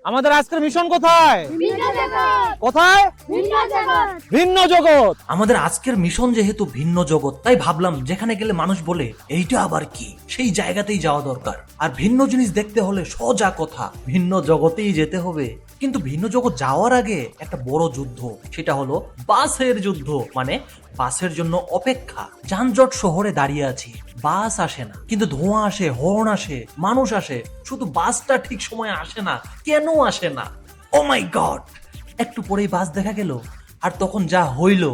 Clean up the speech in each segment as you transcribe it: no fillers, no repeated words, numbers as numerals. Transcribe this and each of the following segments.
আমাদের আজকের মিশন কোথায়? কোথায়? ভিন্ন জগৎ। আমাদের আজকের মিশন যেহেতু ভিন্ন জগৎ, তাই ভাবলাম যেখানে গেলে মানুষ বলে এইটা আবার কি, সেই জায়গাতেই যাওয়া দরকার। আর ভিন্ন জিনিস দেখতে হলে সোজা কথা ভিন্ন জগতেই যেতে হবে। কিন্তু ভিন্ন জগৎ যাওয়ার আগে একটা বড় যুদ্ধ, সেটা হলো বাসের যুদ্ধ। মানে বাসের জন্য অপেক্ষা। যানজট শহরে দাঁড়িয়ে আছি, বাস আসে না, কিন্তু ধোঁয়া আসে, হর্ন আসে, মানুষ আসে, শুধু বাসটা ঠিক সময়ে আসে না। কেন আসে না? ও মাই গড! একটু পরেই বাস দেখা গেল, আর তখন যা হইল,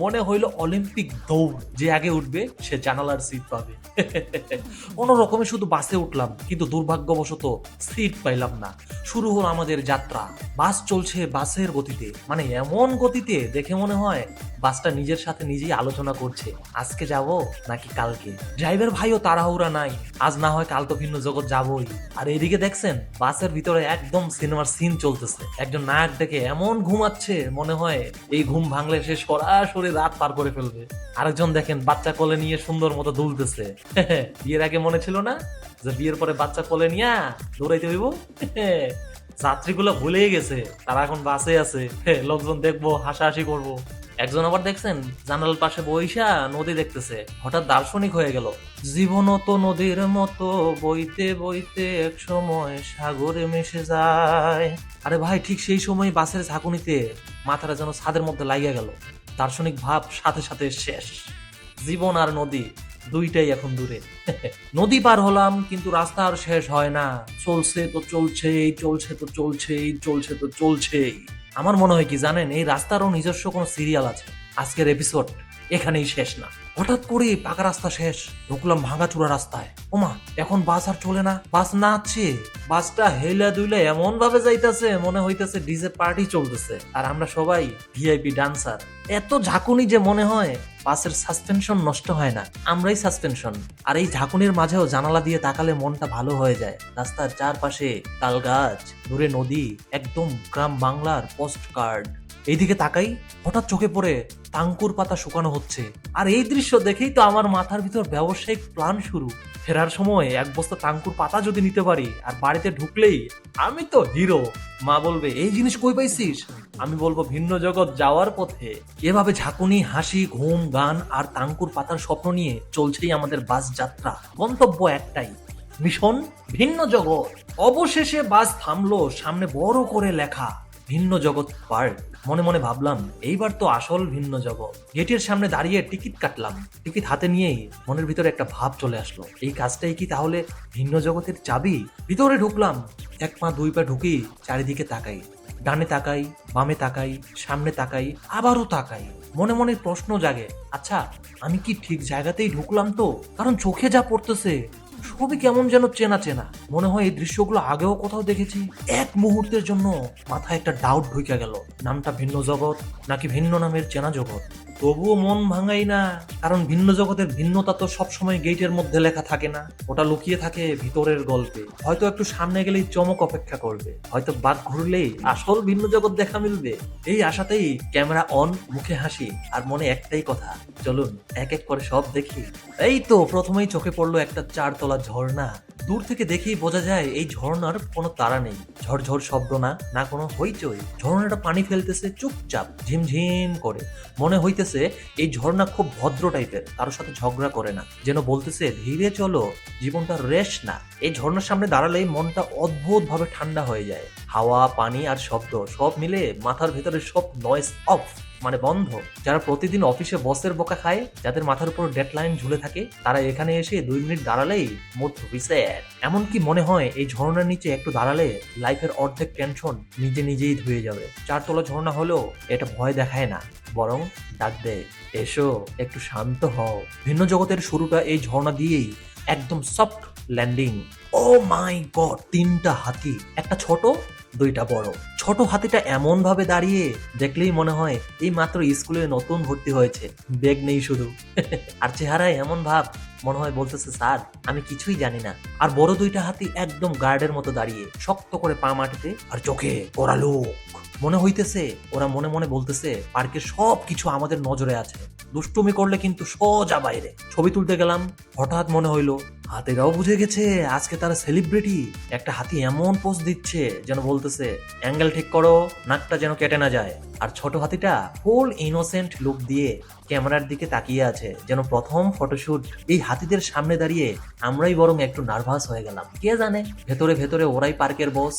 মনে হইল অলিম্পিক দৌড়। যে আগে উঠবে সে জানালার সিট পাবে। কোনো রকমে শুধু বাসে উঠলাম, কিন্তু দুর্ভাগ্যবশত সিট পাইলাম না। শুরু হলো আমাদের যাত্রা। বাস চলছে বাসের গতিতে, মানে এমন গতিতে দেখে মনে হয় বাসটা নিজের সাথে নিজেই আলোচনা করছে, আজকে যাব নাকি কালকে। ড্রাইভার ভাইও তাড়াহুড়া নাই, আজ না হয় কাল তো ভিন্ন জগৎ যাবই। আর এদিকে দেখছেন বাসের ভিতরে একদম সিনেমার সিন চলতেছে। একজন নায়ক দেখে এমন ঘুমাচ্ছে, মনে হয় এই ঘুম ভাঙলে সে সরাসরি রাত পার করে ফেলবে। আরেকজন দেখেন বাচ্চা কোলে নিয়ে সুন্দর মতো দুলতেছে। বিয়ের আগে মনে ছিল না যে বিয়ের পরে বাচ্চা কোলে নিয়ে দৌড়াইতে হইব? যাত্রীগুলো ভুলেই গেছে, তারা এখন বাসে আছে। লোকজন দেখবো, হাসাহাসি করবো। একজন আবার দেখছেন জানালার পাশে বইসা নদী দেখতেছে, হঠাৎ দার্শনিক হয়ে গেল। জীবনও তো নদীর মতো বইতে বইতে এক সময় সাগরে মিশে যায়। আরে ভাই, ঠিক সেই সময় বাসের ঝাঁকুনিতে মাথাটা যেন ছাদের মধ্যে লাগিয়ে গেল। দার্শনিক ভাব সাথে সাথে শেষ। জীবন আর নদী দুইটাই এখন দূরে। নদী পার হলাম, কিন্তু রাস্তা আর শেষ হয় না। চলছে তো চলছেই, চলছে তো চলছেই, চলছে তো চলছেই। আমার মনে হয় কি জানেন, এই রাস্তারও নিজস্ব কোনো সিরিয়াল আছে। আজকের এপিসোড এখানেই শেষ না। হঠাৎ করে পাকা রাস্তা শেষ, ঢুকলাম ভাঙাচুরা রাস্তায়। ওমা, এখন বাস আর চলে না। বাস না আছে, বাসটা হেলা দুইলা এমন ভাবে যাইতাছে মনে হইতেছে ডিজে পার্টি চলতেছে, আর আমরা সবাই ভিআইপি ডান্সার। এত ঝাঁকুনি যে মনে হয় বাসের সাসপেনশন নষ্ট হয় না, আমরাই সাসপেনশন। আর এই ঝাঁকুনির মাঝেও জানালা দিয়ে তাকালে মনটা ভালো হয়ে যায়। রাস্তার চারপাশে তাল গাছ, দূরে নদী, একদম গ্রাম বাংলার পোস্ট কার্ড। এইদিকে তাকাই, হঠাৎ চোখে পড়ে তাঙ্কুর পাতা শুকানো হচ্ছে। আর এই দৃশ্য দেখেই তো আমার মাথার ভিতর ব্যবসায়িক প্ল্যান শুরু। ফেরার সময় এক বস্তা তাঙ্কুর পাতা যদি নিতে পারি, আর বাড়িতে ঢুকলেই আমি তো হিরো। মা বলবে এই জিনিস কই পাইছিস? আমি বলবো ভিন্ন জগৎ যাওয়ার পথে। এভাবে ঝাঁকুনি, হাসি, ঘুম, গান আর তাঙ্কুর পাতার স্বপ্ন নিয়ে চলছেই আমাদের বাস যাত্রা। গন্তব্য একটাই, মিশন ভিন্ন জগৎ। অবশেষে বাস থামলো, সামনে বড় করে লেখা ভিন্ন জগৎ পার্ক। মনে মনে ভাবলাম এইবার তো আসল ভিন্ন জগৎ। গেটের সামনে দাঁড়িয়ে টিকিট কাটলাম। টিকিট হাতে নিয়েই মনের ভিতরে একটা ভাব চলে আসলো, এই কাজটাই কি তাহলে ভিন্ন জগতের চাবি? ভিতরে ঢুকলাম, এক পা দুই পা ঢুকি চারিদিকে তাকাই। ডানে তাকাই, বামে তাকাই, সামনে তাকাই, আবারও তাকাই। মনে মনে প্রশ্ন জাগে, আচ্ছা আমি কি ঠিক জায়গাতেই ঢুকলাম তো? কারণ চোখে যা পড়তেছে সবই কেমন যেন চেনা চেনা। মনে হয় এই দৃশ্যগুলো আগেও কোথাও দেখেছি। এক মুহূর্তের জন্য মাথায় একটা ডাউট ঢুকে গেল, নামটা ভিন্ন জগৎ নাকি ভিন্ন নামের চেনা জগৎ। তবুও মন ভাঙাই না, কারণ ভিন্ন জগতের ভিন্নতা তো সবসময় গেটের মধ্যে লেখা থাকে না, ওটা লুকিয়ে থাকে ভিতরের গল্পে। হয়তো একটু সামনে গেলেই চমক অপেক্ষা করবে, হয়তো বাঘ ঘুরলেই আসল ভিন্ন জগৎ দেখা মিলবে। এই আশাতেই ক্যামেরা অন, মুখে হাসি, আর মনে একটাই কথা, চলুন এক এক করে সব দেখি। এই তো প্রথমেই চোখে পড়লো একটা 4 তলা ঝর্ণা। দূর থেকে দেখেই বোঝা যায় এই ঝর্ণার কোনো তারা নেই, ঝরঝর শব্দ না, না কোনো হইচই। ঝর্ণাটা পানি ফেলতেছে চুপচাপ, ঝিমঝিম করে। মনে হইতেছে এই ঝর্ণা খুব ভদ্র টাইপের, কারোর সাথে ঝগড়া করে না, যেন বলতেছে ধীরে চলো, জীবনটা রেশ না। এই ঝর্ণার সামনে দাঁড়ালেই মনটা অদ্ভুত ভাবে ঠান্ডা হয়ে যায়। হাওয়া, পানি আর শব্দ সব মিলে মাথার ভেতরে সব নয়েজ অফ, মানে বন্ধ। যারা প্রতিদিন অফিসে বসের বকা খায়, যাদের মাথার উপর ডেডলাইন ঝুলে থাকে, তারা এখানে এসে 2 মিনিট দাঁড়ালেই মুড রিসেট। এমনকি মনে হয় এই ঝর্ণার নিচে একটু দাঁড়ালে লাইফের অর্ধেক টেনশন নিজে নিজেই ধুয়ে যাবে। 4 তলা ঝর্ণা হলেও এটা ভয় দেখায় না, বরং ডাক দেয়, এসো একটু শান্ত হও। ভিন্ন জগতের শুরুটা এই ঝর্ণা দিয়েই, একদম সফট ল্যান্ডিং। ও মাই গড, 3টা হাতি, একটা ছোট, 2টা বড়। ছোট হাতিটা এমন ভাবে দাঁড়িয়ে, দেখলেই মনে হয় এই মাত্র স্কুলে নতুন ভর্তি হয়েছে, ব্যাগ নেই শুধু। আর চেহারায় এমন ভাব, মনে হয় বলতেছে স্যার আমি কিছুই জানি না। আর বড় 2টা হাতি একদম গার্ডের মতো দাঁড়িয়ে, শক্ত করে পা মাটিতে, আর চোখে ওরা লোক। মনে হইতেছে ওরা মনে মনে বলতেছে পার্কের সব কিছু আমাদের নজরে আছে, দুষ্টুমি করলে কিন্তু সোজা বাইরে। ছবি তুলতে গেলাম, হঠাৎ মনে হইলো হাতিরাও বুঝে গেছে আজকে তারা সেলিব্রিটি। একটা হাতি এমন পোজ দিচ্ছে যেন বলতেছে অ্যাঙ্গেল ঠিক করো, নাকটা যেন কেটে না যায়। আর ছোট হাতিটা ফুল ইনোসেন্ট লুক দিয়ে ক্যামেরার দিকে তাকিয়ে আছে যেন প্রথম ফটোশুট। এই হাতিদের সামনে দাঁড়িয়ে আমরাই বরং একটু নার্ভাস হয়ে গেলাম, কে জানে ভেতরে ভেতরে ওরাই পার্কের বস।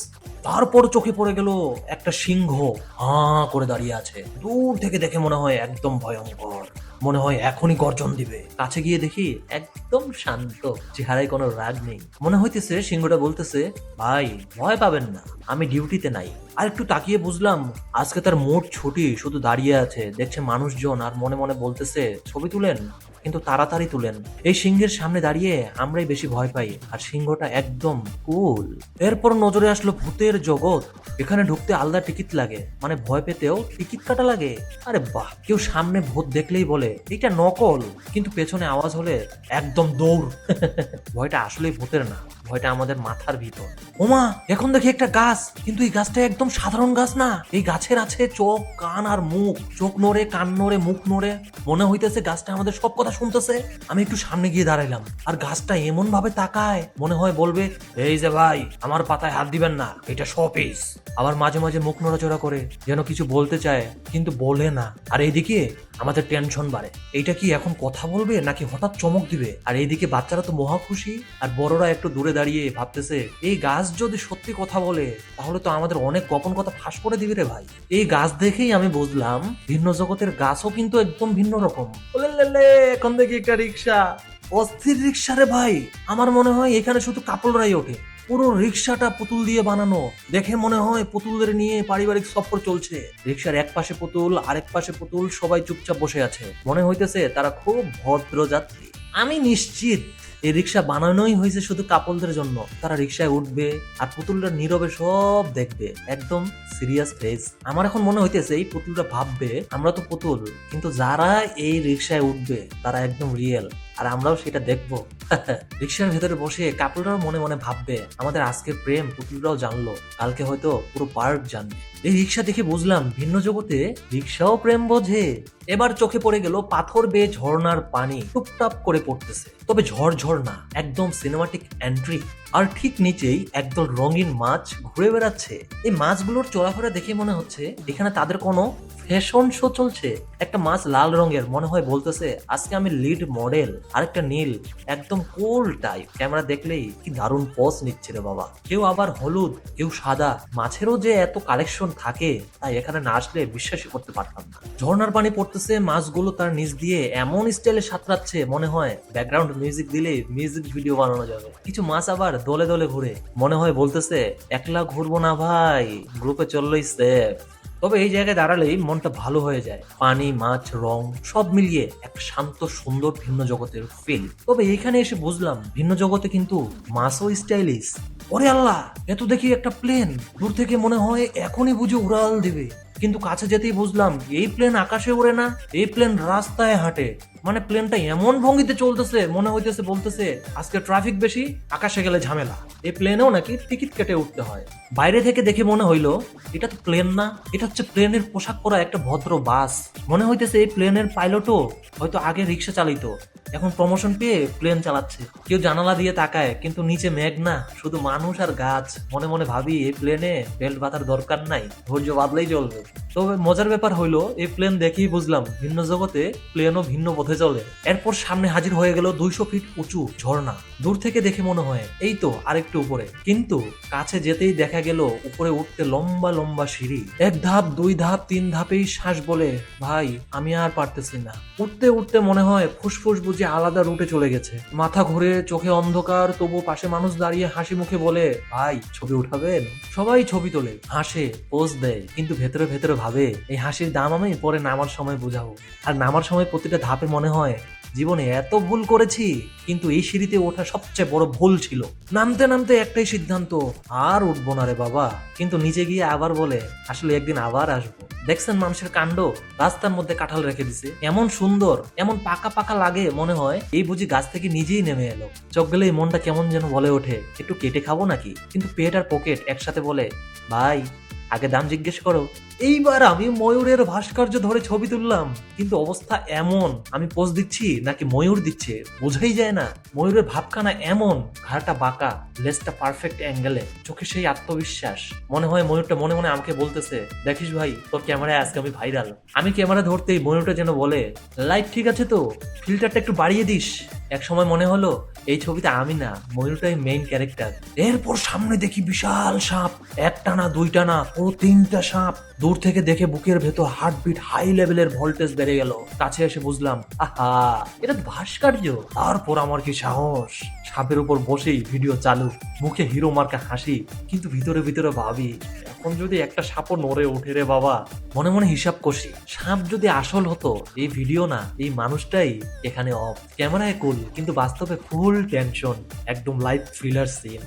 তারপর চোখে পড়ে গেল একটা সিংহ হাঁ করে দাঁড়িয়ে আছে। দূর থেকে দেখে মনে হয় একদম ভয়ঙ্কর, মনে হয় এখনই গর্জন দিবে। কাছে গিয়ে দেখি একদম শান্ত, চেহারায় কোনো রাগ নেই। মনে হইতেছে সিংহটা বলতেছে ভাই ভয় পাবেন না, আমি ডিউটিতে নাই। আর একটু তাকিয়ে বুঝলাম আজকে তার মুড ছুটি, শুধু দাঁড়িয়ে আছে দেখছে মানুষজন আর মনে মনে বলতেছে ছবি তুলেন, কিন্তু তাড়াতাড়ি তুলেন। এই সিংহের সামনে দাঁড়িয়ে আমরাই বেশি ভয় পাই, আর সিংহটা একদম কুল। এরপর নজরে আসলো ভূতের জগৎ। এখানে ঢুকতে আলাদা টিকিট লাগে, মানে ভয় পেতেও টিকিট কাটা লাগে। আরে বাহ, কেউ সামনে ভূত দেখলেই বলে এটা নকল, কিন্তু পেছনে আওয়াজ হলে একদম দৌড়। ভয়টা আসলেই ভূতের না, ভয়টা আমাদের মাথার ভিতর। ওমা, এখন দেখি একটা গাছ, কিন্তু এই গাছটা একদম সাধারণ গাছ না। এই গাছের আছে চোখ, কান আর মুখ। চোখ নড়ে, কান নড়ে, মুখ নড়ে, মনে হইতেছে গাছটা আমাদের সব কথা শুনতেছে। আমি একটু সামনে গিয়ে দাঁড়াইলাম, আর গাছটা এমন ভাবে তাকায় মনে হয় বলবে এই যে ভাই আমার পাতায় হাত দিবেন না, এটা শোপিস। আবার মাঝে মাঝে মুখ নড়াচড়া করে যেন কিছু বলতে চায় কিন্তু বলে না। আর এইদিকে আমাদের টেনশন বাড়ে, এইটা কি এখন কথা বলবে নাকি হঠাৎ চমক দিবে। আর এইদিকে বাচ্চারা তো মহা খুশি, আর বড়রা একটু দূরে দাঁড়িয়ে ভাবতেছে এই গাছ যদি সত্যি কথা বলে তাহলে তো আমাদের অনেক গোপন কথা ফাঁস করে দিবে রে ভাই। এই গাছ দেখেই আমি বুঝলাম ভিন্ন জগতের গাছও কিন্তু একদম ভিন্ন রকম। এখন দেখি একটা রিক্সা, অস্থির রিক্সা রে ভাই। আমার মনে হয় এখানে শুধু কাপড়রাই ওঠে। পুরো রিক্সাটা পুতুল দিয়ে বানানো, দেখে মনে হয় পুতুলদের নিয়ে পারিবারিক সফর চলছে। রিক্সার এক পাশে পুতুল, আরেক পাশে পুতুল, সবাই চুপচাপ বসে আছে। মনে হইতেছে তারা খুব ভদ্র যাত্রী। আমি নিশ্চিত এই রিক্সা বানানোই হয়েছে শুধু কাপলদের জন্য। তারা রিক্সায় উঠবে আর পুতুলটা নীরবে সব দেখবে, একদম সিরিয়াস ফেস। আমার এখন মনে হইতেছে এই পুতুলটা ভাববে আমরা তো পুতুল, কিন্তু যারা এই রিক্সায় উঠবে তারা একদম রিয়েল, আর আমরাও সেটা দেখবো। রিক্সার ভেতরে বসে কাপলরাও মনে মনে ভাববে আমাদের আজকের প্রেম পুতুলরাও জানলো, কালকে হয়তো পুরো পার্ক জানবে। এই রিক্সা দেখে বুঝলাম ভিন্ন জগতে রিক্সাও প্রেম বোঝে। এবার চোখে পড়ে গেল পাথর বেয়ে ঝর্ণার পানি টুপটাপ করে পড়তেছে, তবে ঝড় না, একদম সিনেমাটিক এন্ট্রি। আর ঠিক নিচেই একদল রঙিন মাছ ঘুরে বেড়াচ্ছে। এই মাছগুলোর চলাফেরা দেখে মনে হচ্ছে এখানে তাদের কোনো ফ্যাশন শো চলছে। একটা মাছ লাল রঙের, মনে হয় বলতেছে আজকে আমি লিড মডেল। আরেকটা নীল, একদম কুল টাইপ, ক্যামেরা দেখলেই কি দারুণ পজ নিচ্ছে রে বাবা। কেউ আবার হলুদ, কেউ সাদা। মাছেরও যে এত কালেকশন থাকে তাই এখানে না আসলে বিশ্বাসই করতে পারতাম না। ঝর্ণার পানি পড়তেছে, মাছগুলো তার নিচ দিয়ে এমন স্টাইলে সাঁতরাচ্ছে মনে হয় ব্যাকগ্রাউন্ড মিউজিক দিলে মিউজিক ভিডিও বানানো যাবে। কিছু মাছ আবার দলে দলে ঘুরে, মনে হয় বলতেছে একলা ঘুরবো না ভাই, গ্রুপে চললেই সেফ। তবে এই জায়গায় দাঁড়ালেই মনটা ভালো হয়ে যায়। পানি, মাছ, রং সব মিলিয়ে একটা শান্ত সুন্দর ভিন্ন জগতের ফিল। তবে এখানে এসে বুঝলাম ভিন্ন জগতে কিন্তু মাছও স্টাইলিশ। ওরে আল্লাহ, এত দেখি একটা প্লেন, দূর থেকে মনে হয় এখনই বুঝে উড়াল দিবে, কিন্তু কাছে যেতেই বুঝলাম এই প্লেন আকাশে উড়ে না, এই প্লেন রাস্তায় হাঁটে। মানে প্লেনটা এমন ভঙ্গিতে চলতেছে মনে হইতেছে বলতেছে আজকে ট্রাফিক বেশি, আকাশে গেলে ঝামেলা। এই প্লেনেও নাকি টিকিট কেটে উঠতে হয়। বাইরে থেকে দেখে মনে হইলো এটা তো প্লেন না, এটা হচ্ছে প্লেনের পোশাক পরা একটা ভদ্র বাস। মনে হইতেছে এই প্লেনের পাইলটও হয়তো আগে রিক্সা চালিতো, এখন প্রমোশন পেয়ে প্লেন চালাচ্ছে। কেউ জানালা দিয়ে তাকায়, কিন্তু নিচে মেঘ না, শুধু মানুষ আর গাছ। মনে মনে ভাবি এই প্লেনে বেল্ট বাঁধার দরকার নাই, ধৈর্য বাদলেই চলবে। তবে মজার ব্যাপার হইলো এই প্লেন দেখেই বুঝলাম ভিন্ন জগতে প্লেনও ভিন্ন পথে চলে। এরপর সামনে হাজির হয়ে গেল 200 ফিট উঁচু ঝর্ণা। দূর থেকে দেখে মনে হয় এই তো আরেকটু উপরে, কিন্তু কাছে যেতেই দেখা গেল উপরে উঠতে লম্বা লম্বা সিঁড়ি। 1 ধাপ 2 ধাপ 3 ধাপেই শ্বাস বলে ভাই আমি আর পারতেছি না। উঠতে উঠতে মনে হয় ফুসফুস বুঝে আলাদা রুটে চলে গেছে। মাথা ঘুরে, চোখে অন্ধকার, তবু পাশে মানুষ দাঁড়িয়ে হাসি মুখে বলে ভাই ছবি উঠাবেন। সবাই ছবি তোলে, হাসে, পোজ দেয়, কিন্তু ভেতরে ভেতরে ভাবে এই হাসির দাম আমি পরে নামার সময় বুঝাবো। আর নামার সময় প্রতিটা ধাপে মনে হয় জীবনে এত ভুল করেছি, কিন্তু এই সিঁড়িতে ওঠা সবচেয়ে বড় ভুল ছিল। নামতে নামতে একটাই সিদ্ধান্ত, আর উঠবো না রে বাবা। কিন্তু নিচে গিয়ে আবার বলে আসলে একদিন আবার আসবো। দেখছেন মানুষের কাণ্ড, রাস্তার মধ্যে কাঁঠাল রেখে দিছে, এমন সুন্দর, এমন পাকা পাকা লাগে মনে হয় এই বুঝি গাছ থেকে নিজেই নেমে এলো। চোখ গেলেই মনটা কেমন যেন বলে ওঠে একটু কেটে খাবো নাকি, কিন্তু পেট আর পকেট একসাথে বলে ভাই আগে দাম জিজ্ঞেস করো। এইবার আমি ময়ূরের ভাস্কর্য ধরে ছবি তুললাম, কিন্তু অবস্থা এমন, আমি পোজ দিচ্ছি নাকি ময়ূর দিচ্ছে বোঝাই যায় না। ময়ূরের ভাবখানা এমন, ঘাড়টা বাঁকা, লেজটা পারফেক্ট অ্যাঙ্গেলে, চোখে সেই আত্মবিশ্বাস, মনে হয় ময়ূরটা মনে মনে আমাকে বলতেছে, দেখিস ভাই তোর ক্যামেরায় আজকে আমি ভাইরাল। আমি ক্যামেরা ধরতেই ময়ূরটা যেন বলে, লাইট ঠিক আছে তো, ফিল্টারটা একটু বাড়িয়ে দিস। এক সময় মনে হলো এই ছবিতে আমি না, ময়ূরটাই মেইন ক্যারেক্টার। এরপর সামনে দেখি বিশাল সাপ, একটা না দুইটা না, পুরো 3টা সাপ। দূর থেকে দেখে বুকের ভেতর হার্টবিট হাই লেভেলের ভোল্টেজ বেড়ে গেল। কাছে এসে বুঝলাম, আহা, এটা তো ভাস্কর্য। তারপর আমার কি সাহস, সাপের উপর বসেই ভিডিও চালু, মুখে হিরো মার্কা হাসি, কিন্তু ভিতরে ভিতরে ভাবি, এখন যদি একটা সাপও নড়ে ওঠে রে বাবা। মনে মনে হিসাব কষি, সাপ যদি আসল হতো, এই ভিডিও না, এই মানুষটাই এখানে অফ। ক্যামেরায় কুল, কিন্তু বাস্তবে ফুল টেনশন, একদম লাইভ থ্রিলার সিন।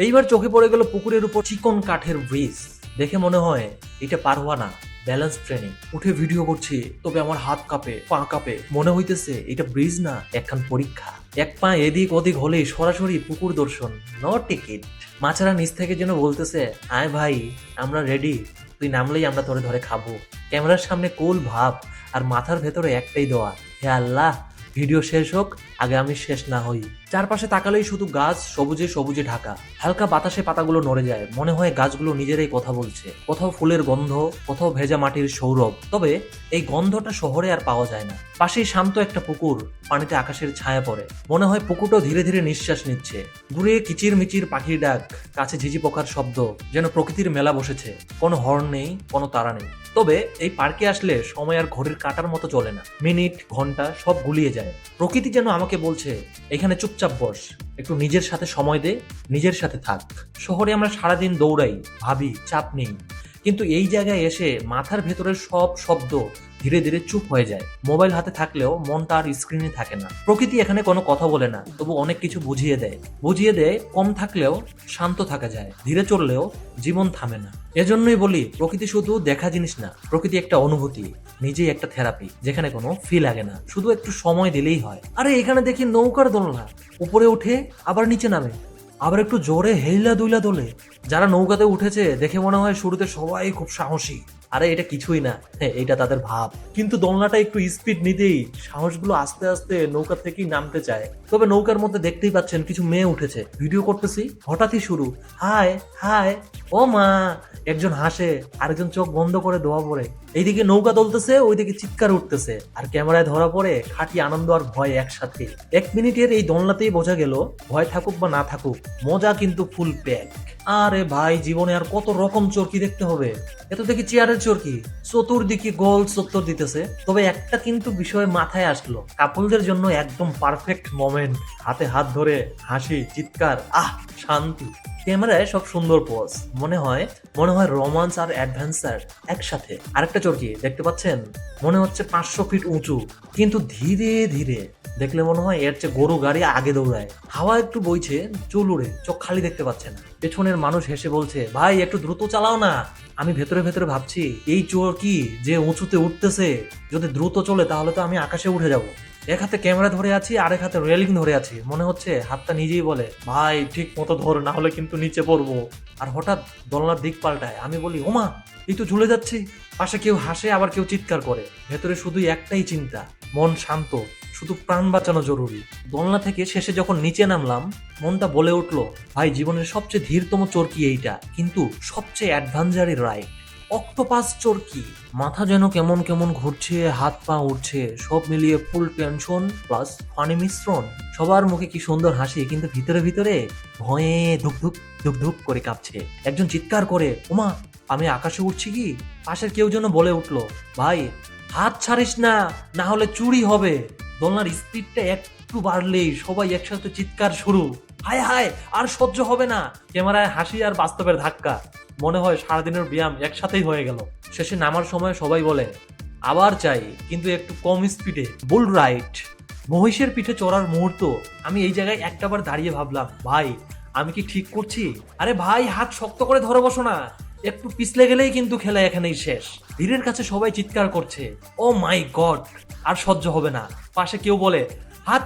এইবার চোখে পড়ে গেল পুকুরের উপর চিকন কাঠের ব্রিজ। দেখে মনে হয় এটা পার হওয়া না, ব্যালেন্স ট্রেনিং। উঠে ভিডিও করছি, তবে আমার হাত কাঁপে, পা কাঁপে, মনে হইতেছে এটা ব্রিজ না, একখান পরীক্ষা। এক পা এদিক ওদিক হলেই সরাসরি পুকুর দর্শন, নো টিকিট। মাছেরা নিচ থেকে যেন বলতেছে, আয় ভাই আমরা রেডি, তুই নামলেই আমরা ধরে ধরে খাবো। ক্যামেরার সামনে কুল ভাব, আর মাথার ভেতরে একটাই দোয়া, হে আল্লাহ ভিডিও শেষ হোক, আগে আমি শেষ না হই। চারপাশে তাকালেই শুধু গাছ, সবুজে সবুজে ঢাকা। হালকা বাতাসে পাতাগুলো নড়ে যায়, মনে হয় গাছগুলো নিজেরাই কথা বলছে। কোথাও ফুলের গন্ধ, কোথাও ভেজা মাটির সৌরভ। তবে এই গন্ধটা শহরে আর পাওয়া যায় না। পাশেই শান্ত একটা পুকুর, পানিতে আকাশের ছায়া পড়ে, মনে হয় পুকুরটাও ধীরে ধীরে নিঃশ্বাস নিচ্ছে। দূরে কিচির মিচির পাখির ডাক, কাছে ঝিঝি পোকার শব্দ, যেন প্রকৃতির মেলা বসেছে। কোনো হর্ন নেই, কোনো তারা নেই। তবে এই পার্কে আসলে সময় আর ঘড়ির কাঁটার মতো চলে না, মিনিট ঘন্টা সব গুলিয়ে যায়। প্রকৃতি যেন আমাকে বলছে, এখানে চুপচাপ বস, একটু নিজের সাথে সময় দে, নিজের সাথে থাক। শহরে আমরা সারাদিন দৌড়াই, ভাবি, চাপ নেই, কিন্তু এই জায়গায় এসে মাথার ভেতরের সব শব্দ ধীরে ধীরে চুপ হয়ে যায়। মোবাইল হাতে থাকলেও মনটা আর স্ক্রিনে থাকে না। প্রকৃতি এখানে কোনো কথা বলে না, তবু অনেক কিছু বুঝিয়ে দেয়। কম থাকলেও শান্ত থাকা যায়, ধীরে চললেও জীবন থামে না। এজন্যই বলি, প্রকৃতি শুধু দেখা জিনিস না, প্রকৃতি একটা অনুভূতি, নিজেই একটা থেরাপি, যেখানে কোনো ফি লাগে না, শুধু একটু সময় দিলেই হয়। আরে এখানে দেখি নৌকার দোলনা, উপরে উঠে আবার নিচে নামে, আবার একটু জোরে হেইলা দুইলা দোলে। যারা নৌকাতে উঠেছে দেখে মনে হয় শুরুতে সবাই খুব সাহসী। আরে এটা কিছুই না, এটা তাদের ভাব। কিন্তু দোলনাটা একটু স্পিড নিতেই সাহসগুলো আস্তে আস্তে নৌকা থেকেই নামতে চায়। তবে নৌকার মধ্যে দেখতেই পাচ্ছেন কিছু মেয়ে উঠেছে, ভিডিও করতেছি, হঠাৎই শুরু, হাই হাই, ও মা। একজন হাসে, আরেকজন চোখ বন্ধ করে দোয়া পড়ে। এইদিকে নৌকা দলতেছে, ওইদিকে চিৎকার উঠতেছে, আর ক্যামেরায় ধরা পড়ে খাঁটি আনন্দ আর ভয় একসাথে। 1 মিনিটের এই দোলনাতেই বোঝা গেল, ভয় থাকুক বা না থাকুক, মজা কিন্তু ফুল প্যাক। আরে ভাই, জীবনে আর কত রকম চরকি দেখতে হবে। এত দেখি চেয়ারের চরকি, চতুর্দিকে গোল চত্বর দিতেছে। তবে একটা কিন্তু বিষয় মাথায় আসলো, কাপলদের জন্য একদম পারফেক্ট মোমেন্ট। হাতে হাত ধরে হাসি, চিৎকার, আহ শান্তি। ক্যামেরায় সব সুন্দর পোজ, মনে হয় রোমান্স আর অ্যাডভেঞ্চার একসাথে। আরেকটা চরকি দেখতে পাচ্ছেন, মনে হচ্ছে 500 ফিট উঁচু, কিন্তু ধীরে ধীরে দেখলে মনে হয় এর চেয়ে গরু গাড়ি আগে দৌড়ায়। হাওয়া একটু বইছে, চুল উড়ে, চোখ খালি দেখতে পাচ্ছে না। পেছনের মানুষ হেসে বলছে, ভাই একটু দ্রুত চালাও না। আমি ভেতরে ভেতরে ভাবছি, এই চরকি যে উঁচুতে উঠতেছে, যদি দ্রুত চলে তাহলে তো আমি আকাশে উঠে যাব। এক হাতে ক্যামেরা ধরে আছি, আরেক হাতে রেলিং ধরে আছি। মনে হচ্ছে হাতটা নিজেই বলে, ভাই ঠিক মতো ধর, না হলে কিন্তু নিচে পড়বো। আর হঠাৎ দোলনার দিক পাল্টায়, আমি বলি, ওমা এই তো ঝুলে যাচ্ছি। পাশে কেউ হাসে, আবার কেউ চিৎকার করে। ভেতরে শুধু একটাই চিন্তা, মন শান্ত, শুধু প্রাণ বাঁচানো জরুরি। দোলনা থেকে শেষে যখন নিচে নামলাম, মনটা বলে উঠলো, ভাই জীবনের সবচেয়ে ধীরতম চরকি এইটা, কিন্তু সবচেয়ে অ্যাডভেঞ্চারি রাইড। অক্টোপাস চরকি, মাথা যেন কেমন কেমন ঘুরছে, হাত পা উঠছে, সব মিলিয়ে ফুল টেনশন প্লাস ফানি মিশ্রণ। সবার মুখে কি সুন্দর হাসি, কিন্তু ভিতরে ভিতরে ভয়ে ধুক ধুক ধুক ধুক করে কাঁপছে। একজন চিৎকার করে, ওমা আমি আকাশে উঠছি কি? পাশের কেউ যেন বলে উঠলো, ভাই হাত ছাড়িস না, না হলে চুরি হবে। দোলনার স্পিডটা একটু বাড়লেই সবাই একসাথে চিৎকার শুরু, হায় হায় আর সহ্য হবে না। ক্যামেরায় হাসি আর বাস্তবের ধাক্কা, মনে হয় সারাদিনের ব্যায়াম একসাথেই হয়ে গেল। শেষে নামার সময় সবাই বলে, আবার চাই, কিন্তু একটু কম স্পিডে। বুল রাইড, মহিষের পিঠে চড়ার মুহূর্ত। আমি এই জায়গায় একটাবার দাঁড়িয়ে ভাবলাম, ভাই আমি কি ঠিক করছি? আরে ভাই হাত শক্ত করে ধরে বসো না, একটু পিছলে গেলেই কিন্তু খেলা এখানেই শেষ। ভিড়ের কাছে সবাই চিৎকার করছে, ও মাই গড আর সহ্য হবে না। পাশে কেউ বলে, হাত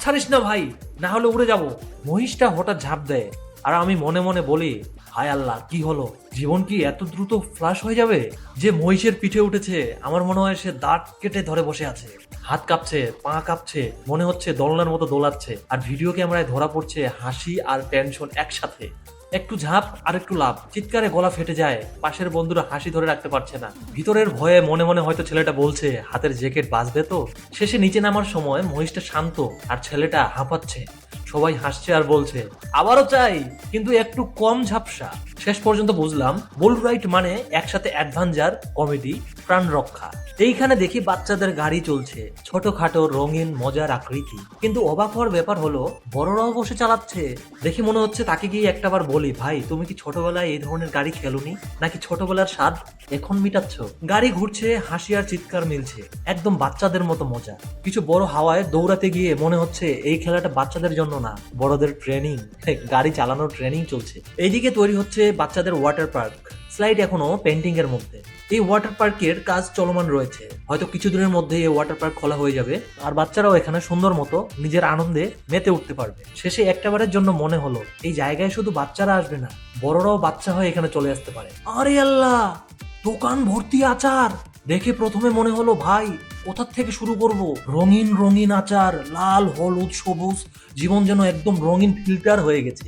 ছাড়িস না ভাই, না হলে উড়ে যাব। মহিষটা হঠাৎ ঝাঁপ দেয়, আর আমি মনে মনে বলি, হায় আল্লাহ, কি হলো? জীবন কি এত দ্রুত ফ্লাশ হয়ে যাবে? যে মহিষের পিঠে উঠেছে, আমার মনে হয় সে দাঁত কেটে ধরে বসে আছে। হাত কাঁপছে, পা কাঁপছে, মনে হচ্ছে দোলনার মতো দোলাচ্ছে। আর ভিডিও ক্যামেরায় ধরা পড়ছে হাসি আর টেনশন একসাথে। একটু ঝাঁপ আর একটু লাভ, চিৎকারে গলা ফেটে যায়। পাশের বন্ধুরা হাসি ধরে রাখতে পারছে না। ভিতরের ভয়ে মনে মনে হয়তো ছেলেটা বলছে হাতের জ্যাকেট বাজবে তো। শেষে নিচে নামার সময় মহিষটা শান্ত আর ছেলেটা হাঁপাচ্ছে। সবাই হাসছে আর বলছে আবারও চাই, কিন্তু একটু কম ঝাপসা। শেষ পর্যন্ত বুঝলাম বুল রাইড মানে একসাথে অ্যাডভেঞ্চার, কমেডি, প্রাণ রক্ষা। এইখানে দেখি বাচ্চাদের গাড়ি চলছে, ছোটখাটো রঙিন মজার আকৃতি। কিন্তু অবাক হওয়ার ব্যাপার হলো বড়রাও বসে চালাচ্ছে। দেখি মনে হচ্ছে তাকে গিয়ে একটাবার বলি, ভাই তুমি কি ছোটবেলায় এই ধরনের গাড়ি খেলোনি, নাকি ছোটবেলার স্বাদ এখন মিটাচ্ছ? গাড়ি ঘুরছে, হাসি আর চিৎকার মিলছে, একদম বাচ্চাদের মতো মজা। কিছু বড় হাওয়ায় দৌড়াতে গিয়ে মনে হচ্ছে এই খেলাটা বাচ্চাদের জন্য না, বড়দের ট্রেনিং, গাড়ি চালানোর ট্রেনিং চলছে। এইদিকে তৈরি হচ্ছে বাচ্চাদের ওয়াটার পার্ক। স্লাইড এখনো পেন্টিং এর মধ্যে। এই ওয়াটার পার্কের কাজ চলমান রয়েছে, হয়তো কিছুদিনের মধ্যে এই ওয়াটার পার্ক খোলা হয়ে যাবে আর বাচ্চারাও এখানে সুন্দর মতো নিজের আনন্দে মেতে উঠতে পারবে। শেষে একটাবারের জন্য মনে হলো এই জায়গায় শুধু বাচ্চারা আসবে না, বড়রাও বাচ্চা হয়ে এখানে চলে আসতে পারে। আরে আল্লাহ, দোকান ভর্তি আচার। দেখে প্রথমে মনে হলো ভাই কোথার থেকে শুরু করব। রঙিন রঙিন আচার, লাল হলুদ সবুজ, জীবন যেন একদম রঙিন ফিল্টার হয়ে গেছে।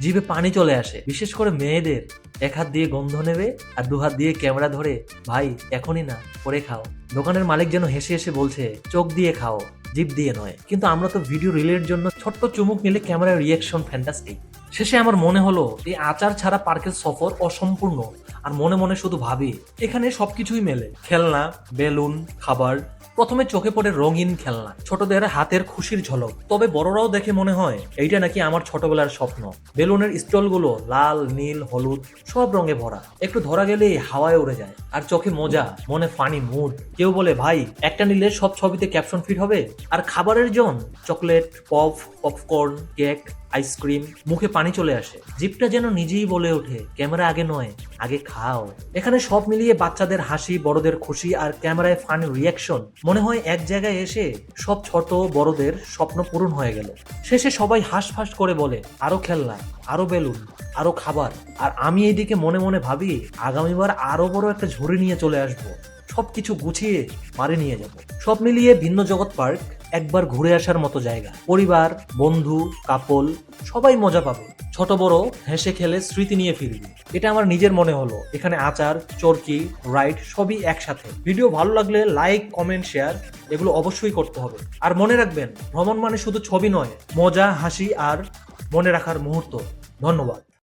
জিভে পানি চলে আসে, বিশেষ করে মেয়েদের। এক হাত দিয়ে গন্ধ নেবে আর দু হাত দিয়ে ক্যামেরা ধরে, ভাই এখনই না, পরে খাও। দোকানের মালিক যেন হেসে হেসে বলছে চোখ দিয়ে খাও, জিভ দিয়ে নয়। কিন্তু আমরা তো ভিডিও রিলের জন্য ছোট্ট চুমুক নিলে ক্যামেরার রিয়াকশন ফ্যান্টাস্টিক। শেষে আমার মনে হলো এই আচার ছাড়া পার্কের সফর অসম্পূর্ণ। আর মনে মনে শুধু ভাবি এখানে সবকিছুই মেলে, খেলনা, বেলুন, খাবার। প্রথমে চোখে পড়ে রঙিন খেলনা, ছোটদের হাতের খুশির ঝলক। তবে বড়রাও দেখে মনে হয় এইটা নাকি আমার ছোটবেলার স্বপ্ন। বেলুনের স্টলগুলো লাল, নীল, হলুদ সব রঙে ভরা, একটু ধরা গেলেই হাওয়ায় উড়ে যায়। আর চোখে মজা, মনে ফানি মুড। কেউ বলে ভাই একটা নিলে সব ছবিতে ক্যাপশন ফিট হবে। আর খাবারের zone, chocolate, pop, popcorn, cake, ice cream. মুখে পানি চলে আসে, জিভটা যেন নিজেই বলে ওঠে ক্যামেরা আগে নয়, আগে খাও। এখানে সব মিলিয়ে বাচ্চাদের হাসি, বড়দের খুশি আর ক্যামেরায় ফানি রিয়াকশন, মনে হয় এক জায়গায় এসে সব ছোট বড়দের স্বপ্ন পূরণ হয়ে গেল। শেষে সবাই হাঁসফাঁস করে বলে আরো খেলনা, আরো বেলুন, আরো খাবার। আর আমি এইদিকে মনে মনে ভাবি আগামীবার আরো বড় একটা ঝুড়ি নিয়ে চলে আসবো, সবকিছু গুছিয়ে বাড়ি নিয়ে যাব। সব মিলিয়ে ভিন্ন জগৎ পার্ক একবার ঘুরে আসার মতো জায়গা। পরিবার, বন্ধু, কাপল সবাই মজা পাবে, ছোট বড় হেসে খেলে স্মৃতি নিয়ে ফিরবে। এটা আমার নিজের মনে হলো। এখানে আচার, চরকি, রাইড সবই একসাথে। ভিডিও ভালো লাগলে লাইক, কমেন্ট, শেয়ার এগুলো অবশ্যই করতে হবে। আর মনে রাখবেন ভ্রমণ মানে শুধু ছবি নয়, মজা, হাসি আর মনে রাখার মুহূর্ত। ধন্যবাদ।